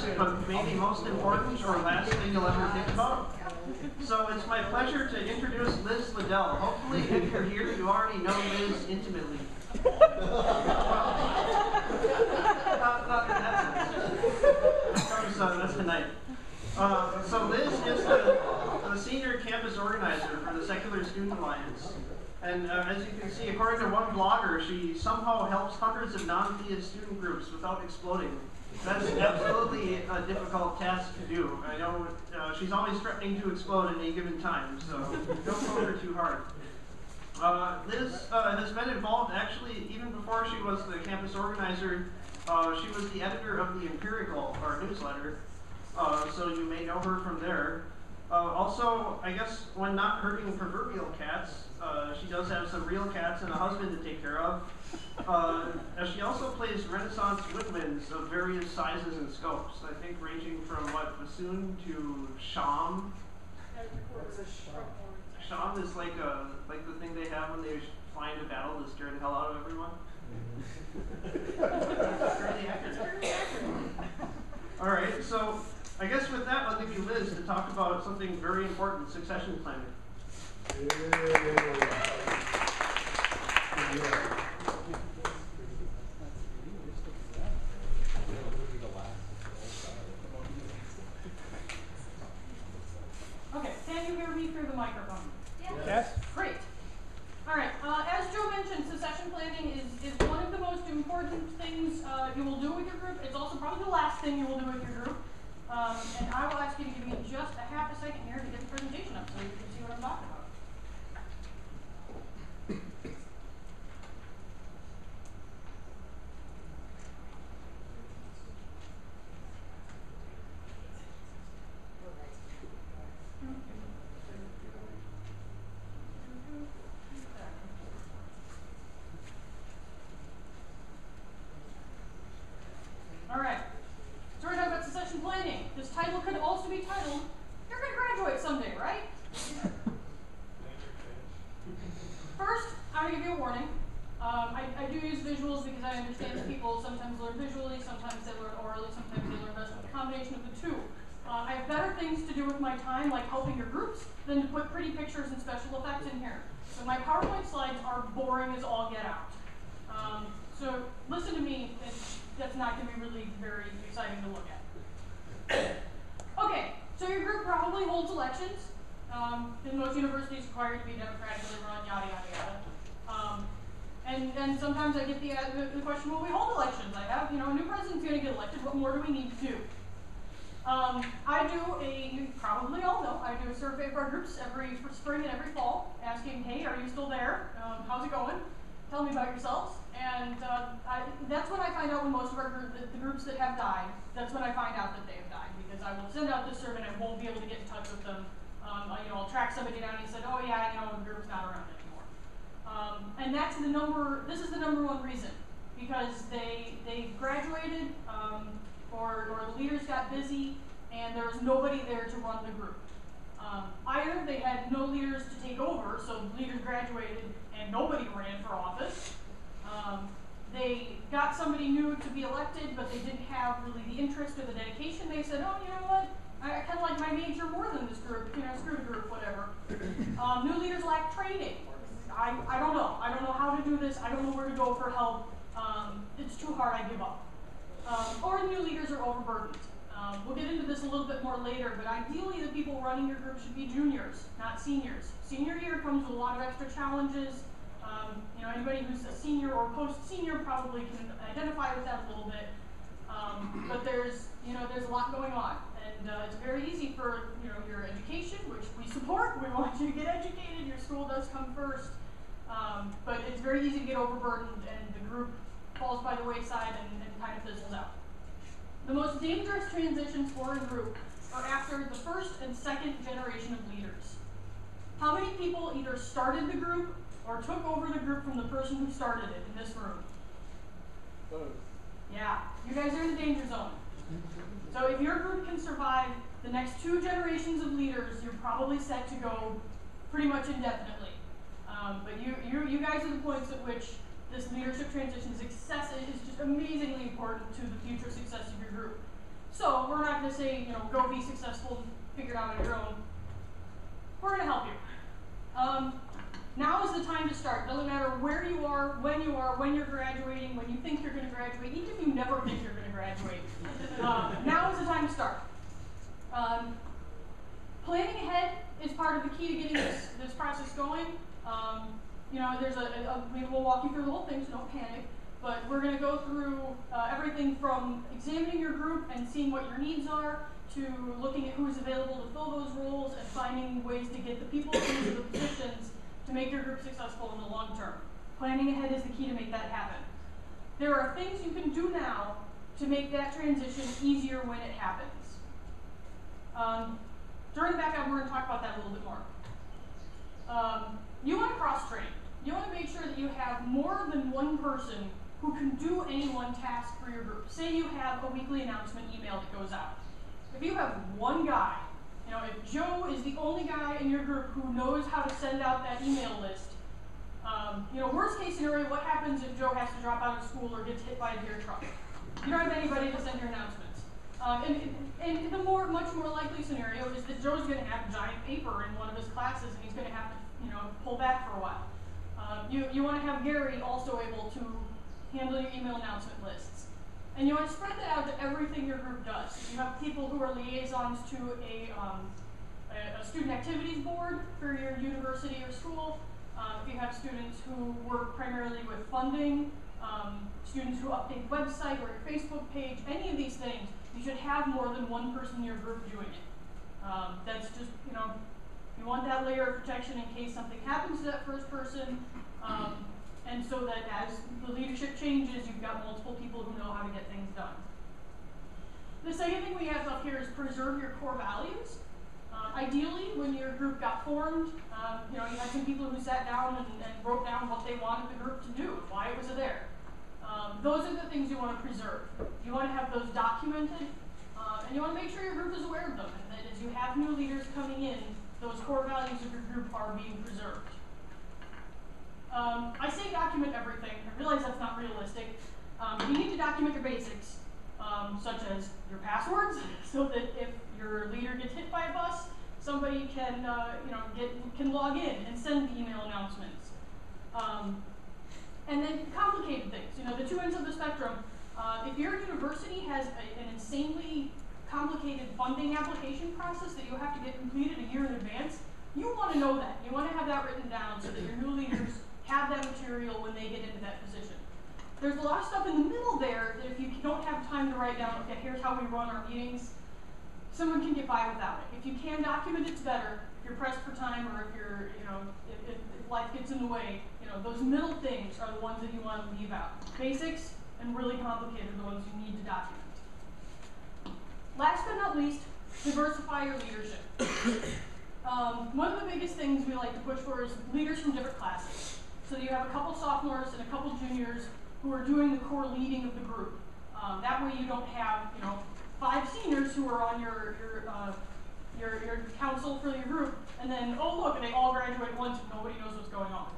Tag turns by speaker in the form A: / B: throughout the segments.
A: first, but maybe most important or last thing you'll ever think about. So it's my pleasure to introduce Liz Liddell. Hopefully, if you're here, you already know Liz intimately. Not in that sense. That's tonight. So Liz is the senior campus organizer for the Secular Student Alliance. And as you can see, according to one blogger, she somehow helps hundreds of non-theist student groups without exploding. That's absolutely a difficult task to do. I know she's always threatening to explode at any given time, so don't poke her too hard. Liz has been involved actually even before she was the campus organizer. She was the editor of the Empirical, our newsletter, so you may know her from there. Also, I guess when not herding proverbial cats, she does have some real cats and a husband to take care of. She also plays Renaissance woodwinds of various sizes and scopes. I think ranging from what, bassoon to sham.
B: What's a sham?
A: Sham is like the thing they have when they fly into battle to scare the hell out of everyone. Fairly accurate. All right, so I guess with that, I'll give you Liz to talk about something very important: succession planning.
C: Okay, can you hear me through the microphone?
B: Yes.
C: Great. All right, as Joe mentioned, succession planning is one of the most important things you will do with your group. It's also probably the last thing you will do with your group. And I will ask you to give me just a half a second here to get the presentation up so you can see what I'm talking about. All right, so we're talking about succession planning. This title could also be titled, "You're going to graduate someday, right?" First, I'm going to give you a warning. I do use visuals because I understand that people sometimes learn visually, sometimes they learn orally, sometimes they learn best with a combination of the two. I have better things to do with my time, like helping your groups, than to put pretty pictures and special effects in here. So my PowerPoint slides are boring as all get out. So listen to me, that's not going to be really very exciting to look at. Okay, so your group probably holds elections. In most universities required to be democratically run, yada, yada, yada. And sometimes I get the question, well, we hold elections. I have, a new president's going to get elected. What more do we need to do? You probably all know, I do a survey of our groups every spring and every fall, asking, hey, are you still there? How's it going? Tell me about yourselves. And that's when I find out when most of our the groups that have died, that's when I find out that they have died, because I will send out this survey and I won't be able to get in touch with them. I'll track somebody down and he said, oh yeah, the group's not around anymore. And this is the number one reason, because they graduated, or the leaders got busy, and there was nobody there to run the group. Either they had no leaders to take over, so the leaders graduated and nobody ran for office. They got somebody new to be elected, but they didn't have really the interest or the dedication. They said, oh, you know what? I kind of like my major more than this group, screw the group, whatever. New leaders lack training. I don't know. I don't know how to do this. I don't know where to go for help. It's too hard, I give up. Or new leaders are overburdened. We'll get into this a little bit more later, but ideally the people running your group should be juniors, not seniors. Senior year comes with a lot of extra challenges. Anybody who's a senior or post-senior probably can identify with that a little bit. But there's a lot going on, and it's very easy for your education, which we support. We want you to get educated. Your school does come first, but it's very easy to get overburdened, and the group falls by the wayside and kind of fizzles out. The most dangerous transitions for a group are after the first and second generation of leaders. How many people either started the group or took over the group from the person who started it in this room? Yeah, you guys are in the danger zone. So if your group can survive the next 2 generations of leaders, you're probably set to go pretty much indefinitely. But you guys are the points at which this leadership transition is just amazingly important to the future success of your group. So we're not going to say, go be successful, figure it out on your own. We're going to help you. Now is the time to start. Doesn't matter where you are, when you're graduating, when you think you're going to graduate, even if you never think you're going to graduate. Now is the time to start. Planning ahead is part of the key to getting this process going. We'll walk you through the whole thing, so don't panic. But we're going to go through everything from examining your group and seeing what your needs are, to looking at who's available to fill those roles and finding ways to get the people into the positions to make your group successful in the long term. Planning ahead is the key to make that happen. There are things you can do now to make that transition easier when it happens. During the backup, we're going to talk about that a little bit more. You want to cross-train. You want to make sure that you have more than one person who can do any one task for your group. Say you have a weekly announcement email that goes out. If you have one guy, if Joe is the only guy in your group who knows how to send out that email list, worst case scenario, what happens if Joe has to drop out of school or gets hit by a deer truck? You don't have anybody to send your announcements. And the much more likely scenario is that Joe's going to have giant paper in one of his classes and he's going to have to, pull back for a while. You want to have Gary also able to handle your email announcement lists. And you want to spread that out to everything your group does. You have people who are liaisons to a student activities board for your university or school. If you have students who work primarily with funding, students who update the website or your Facebook page, any of these things, you should have more than one person in your group doing it. That's just, you want that layer of protection in case something happens to that first person, and so that as the leadership changes, you've got multiple people who know how to get things done. The second thing we have up here is preserve your core values. Ideally, when your group got formed, you had some people who sat down and wrote down what they wanted the group to do, why it was there. Those are the things you want to preserve. You want to have those documented, and you want to make sure your group is aware of them, and that as you have new leaders coming in, those core values of your group are being preserved. I say document everything. I realize that's not realistic. You need to document your basics, such as your passwords, so that if your leader gets hit by a bus, somebody can can log in and send the email announcements. And then complicated things, the two ends of the spectrum. If your university has an insanely complicated funding application process that you have to get completed a year in advance, you want to know that. You want to have that written down so that your new leaders have that material when they get into that position. There's a lot of stuff in the middle there that if you don't have time to write down, okay, here's how we run our meetings, someone can get by without it. If you can document, it's better. If you're pressed for time, or if you're, if life gets in the way, those middle things are the ones that you want to leave out. Basics and really complicated are the ones you need to document. Last but not least, diversify your leadership. One of the biggest things we like to push for is leaders from different classes. So you have a couple sophomores and a couple juniors who are doing the core leading of the group. That way you don't have, 5 seniors who are on your council for your group, and then, oh look, they all graduate once and nobody knows what's going on.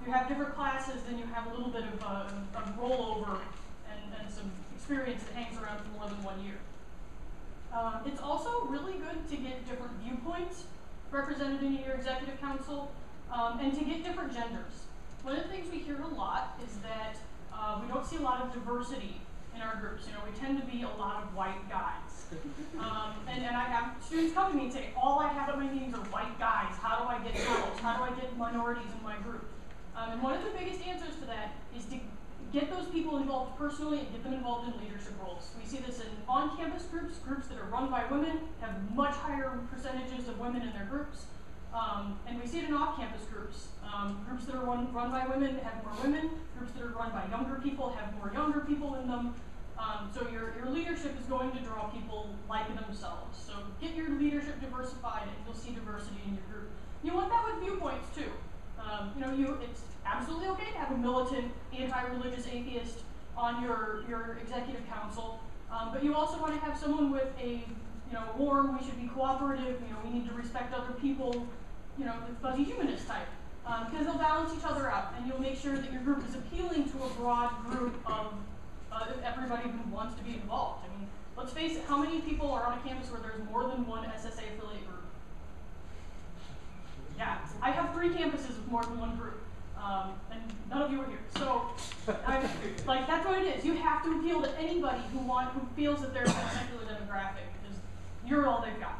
C: If you have different classes, then you have a little bit of rollover and some experience that hangs around for more than 1 year. It's also really good to get different viewpoints represented in your executive council, and to get different genders. One of the things we hear a lot is that we don't see a lot of diversity in our groups. We tend to be a lot of white guys. And I have students come to me and say, all I have at my meetings are white guys. How do I get girls? How do I get minorities in my group? And one of the biggest answers to that is to get those people involved personally and get them involved in leadership roles. We see this in on-campus groups that are run by women have much higher percentages of women in their groups. And we see it in off-campus groups. Groups that are run by women have more women. Groups that are run by younger people have more younger people in them. So your leadership is going to draw people like themselves. So get your leadership diversified and you'll see diversity in your group. You want that with viewpoints too. It's absolutely okay to have a militant, anti-religious atheist on your executive council, but you also want to have someone with a warm, we should be cooperative, we need to respect other people, the fuzzy humanist type, because they'll balance each other out, and you'll make sure that your group is appealing to a broad group of everybody who wants to be involved. I mean, Let's face it, how many people are on a campus where there's more than one SSA affiliate group? Yeah, I have 3 campuses with more than one group, and none of you are here. So, like, that's what it is. You have to appeal to anybody who feels that they're a secular demographic, because you're all they've got.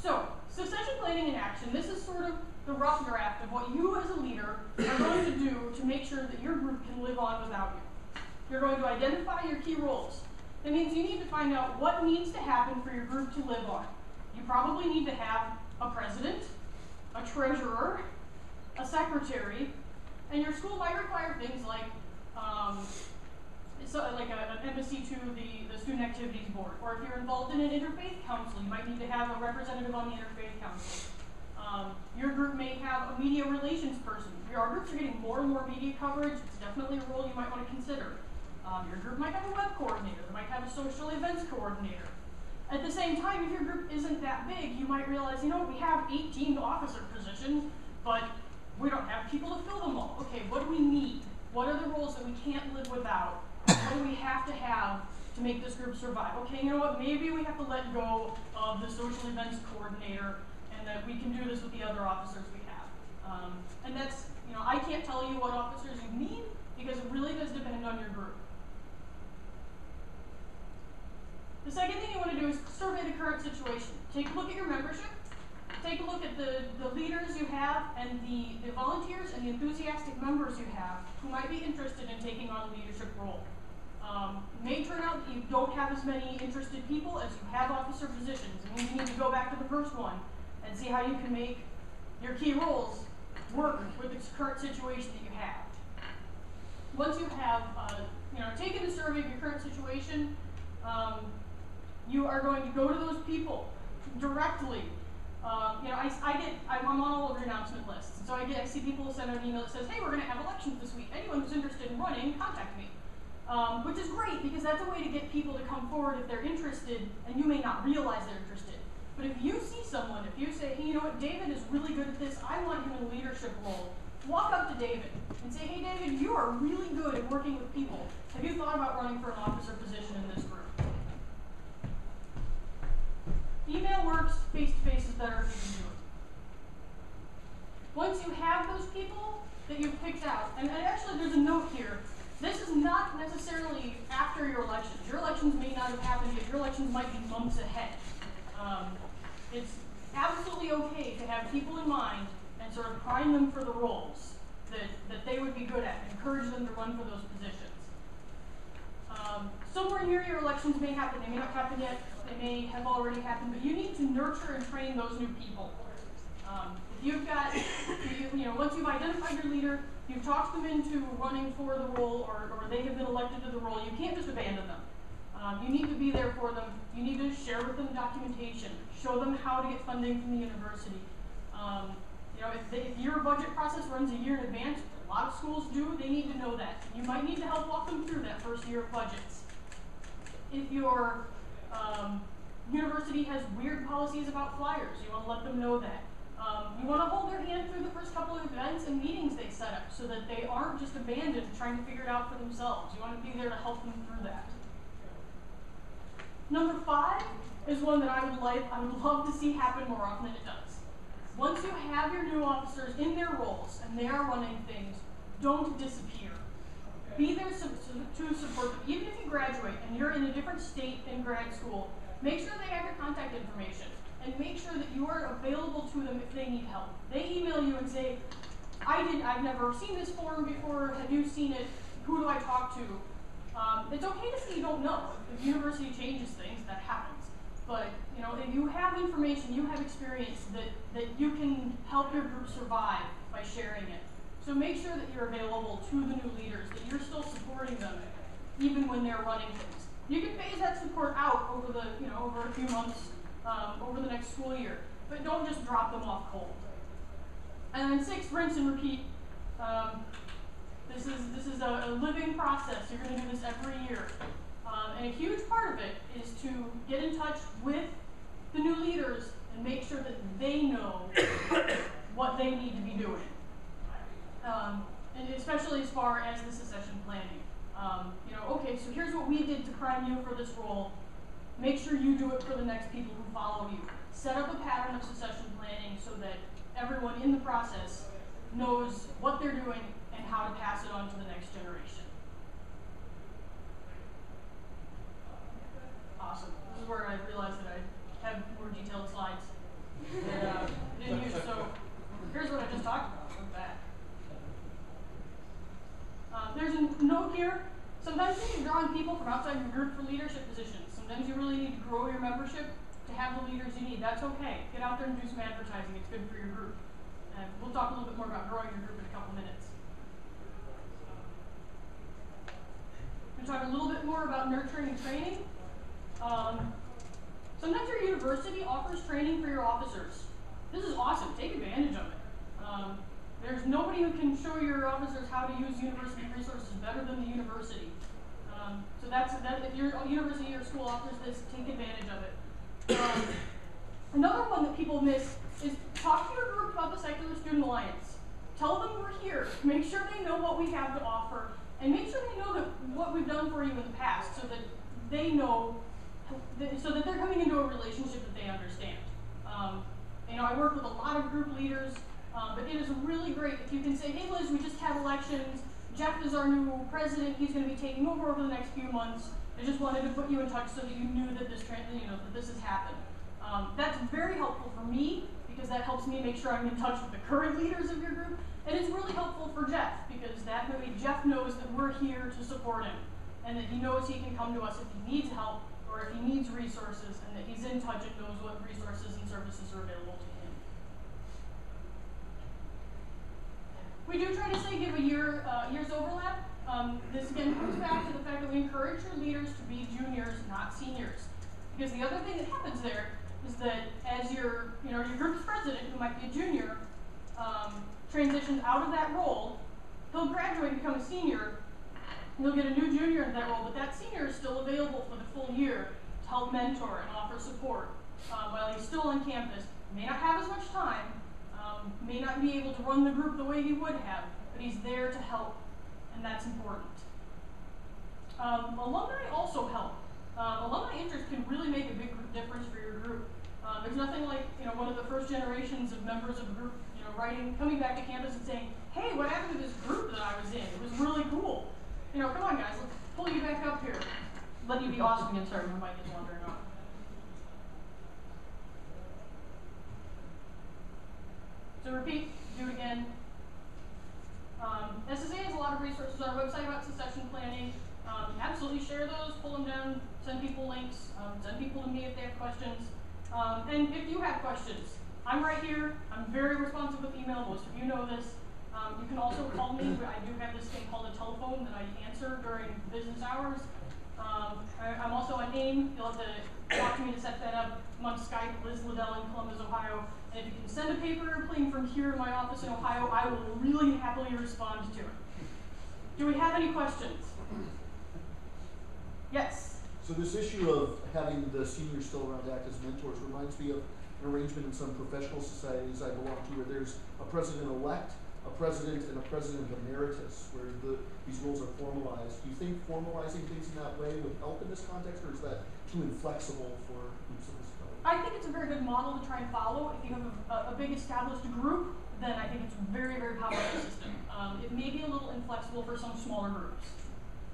C: So, succession planning in action. This is sort of the rough draft of what you as a leader are going to do to make sure that your group can live on without you. You're going to identify your key roles. That means you need to find out what needs to happen for your group to live on. You probably need to have a president, a treasurer, a secretary, and your school might require things like an embassy to the Student Activities Board, or if you're involved in an interfaith council, you might need to have a representative on the interfaith council. Your group may have a media relations person. Our groups are getting more and more media coverage. It's definitely a role you might want to consider. Your group might have a web coordinator. They might have a social events coordinator. At the same time, if your group isn't that big, you might realize, we have 18 officer positions, but we don't have people to fill them all. Okay, what do we need? What are the roles that we can't live without? What do we have to have to make this group survive? Okay, you know what? Maybe we have to let go of the social events coordinator, and that we can do this with the other officers we have. And that's, I can't tell you what officers you need, because it really does depend on your group. The second thing you want to do is survey the current situation. Take a look at your membership. Take a look at the leaders you have and the volunteers and the enthusiastic members you have who might be interested in taking on a leadership role. It may turn out that you don't have as many interested people as you have officer positions. It means you need to go back to the first one and see how you can make your key roles work with the current situation that you have. Once you have taken a survey of your current situation, you are going to go to those people directly. I'm on all of your announcement lists. So I see people send out an email that says, hey, we're going to have elections this week. Anyone who's interested in running, contact me. Which is great, because that's a way to get people to come forward if they're interested, and you may not realize they're interested. But if you see someone, if you say, hey, you know what, David is really good at this, I want him in a leadership role, walk up to David and say, hey, David, you are really good at working with people. Have you thought about running for an officer position in this group? Email works, face-to-face is better if you can do it. Once you have those people that you've picked out, and actually there's a note here, this is not necessarily after your elections. Your elections may not have happened yet. Your elections might be months ahead. It's absolutely okay to have people in mind and sort of prime them for the roles that they would be good at, encourage them to run for those positions. Somewhere near your elections may happen. They may not happen yet. They may have already happened, but you need to nurture and train those new people. If you've got, once you've identified your leader, you've talked them into running for the role, or they have been elected to the role, you can't just abandon them. You need to be there for them. You need to share with them documentation, show them how to get funding from the university. If your budget process runs a year in advance, a lot of schools do, they need to know that. You might need to help walk them through that first year of budgets. If your university has weird policies about flyers, you want to let them know that. You want to hold their hand through the first couple of events and meetings they set up so that they aren't just abandoned trying to figure it out for themselves. You want to be there to help them through that. Number 5 is one that I would love to see happen more often than it does. Once you have your new officers in their roles and they are running things, don't disappear. Be there to support them. Even if you graduate and you're in a different state in grad school, make sure they have your contact information and make sure that you are available to them if they need help. They email you and say, I've never seen this form before, have you seen it? Who do I talk to? It's okay to say you don't know. If the university changes things, that happens. But if you have information, you have experience that you can help your group survive by sharing it. So make sure that you're available to the new leaders, that you're still supporting them, even when they're running things. You can phase that support out over over a few months, over the next school year, but don't just drop them off cold. And then 6, rinse and repeat. This is a living process. You're going to do this every year. And a huge part of it is to get in touch with the new leaders and make sure that they know what they need to be doing. And especially as far as the succession planning. Okay, so here's what we did to prime you for this role. Make sure you do it for the next people who follow you. Set up a pattern of succession planning so that everyone in the process knows what they're doing and how to pass it on to the next generation. Awesome. This is where I realized that I have more detailed slides that I didn't use. So here's what I just talked about. Look back. There's a note here. Sometimes you need to draw on people from outside your group for leadership positions. Sometimes you really need to grow your membership to have the leaders you need. That's okay. Get out there and do some advertising. It's good for your group. And we'll talk a little bit more about growing your group in a couple minutes. We'll talk a little bit more about nurturing and training. Sometimes your university offers training for your officers. This is awesome. Take advantage of it. There's nobody who can show your officers how to use university resources better than the university. So if your university or school offers this, take advantage of it. Another one that people miss is talk to your group about the Secular Student Alliance. Tell them we're here. Make sure they know what we have to offer, and make sure they know that what we've done for you in the past, so that they know, so that they're coming into a relationship that they understand. I work with a lot of group leaders. But it is really great if you can say, hey Liz, we just had elections. Jeff is our new president. He's going to be taking over the next few months. I just wanted to put you in touch so that you knew that this has happened. That's very helpful for me because that helps me make sure I'm in touch with the current leaders of your group. And it's really helpful for Jeff because that way Jeff knows that we're here to support him and that he knows he can come to us if he needs help or if he needs resources and that he's in touch and knows what resources and services are available to him. We do try to say give a year's overlap. This again comes back to the fact that we encourage your leaders to be juniors, not seniors. Because the other thing that happens there is that as your group's president, who might be a junior, transitions out of that role, he'll graduate and become a senior. He'll get a new junior into that role, but that senior is still available for the full year to help mentor and offer support while he's still on campus. He may not have as much time, may not be able to run the group the way he would have, but he's there to help, and that's important. Alumni also help. Alumni interest can really make a big difference for your group. There's nothing like one of the first generations of members of a group coming back to campus and saying, hey, what happened to this group that I was in? It was really cool. Come on guys, let's pull you back up here. Let you be awesome again. Sorry, my mic is wandering off. So repeat, do it again. SSA has a lot of resources on our website about succession planning. Absolutely share those, pull them down, send people links, send people to me if they have questions. And if you have questions, I'm right here. I'm very responsive with email. Most of you know this. You can also call me. I do have this thing called a telephone that I answer during business hours. I'm also on AIM. You'll have to talk to me to set that up. I'm on Skype, Liz Liddell in Columbus, Ohio. And if you can send a paper airplane from here to my office in Ohio, I will really happily respond to it. Do we have any questions? Yes?
D: So this issue of having the seniors still around to act as mentors reminds me of an arrangement in some professional societies I belong to where there's a president-elect, a president, and a president emeritus, where these roles are formalized. Do you think formalizing things in that way would help in this context, or is that too inflexible for groups of this kind?
C: I think it's a very good model to try and follow. If you have a big established group, then I think it's a very, very powerful system. It may be a little inflexible for some smaller groups,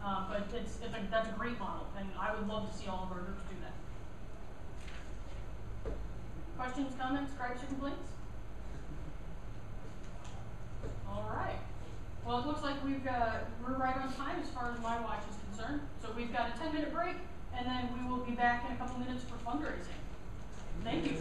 C: but that's a great model, and I would love to see all of our groups do that. Questions, comments, gripes, or complaints? All right. Well, it looks like we're right on time as far as my watch is concerned. So we've got a 10-minute break, and then we will be back in a couple minutes for fundraising. Thank you.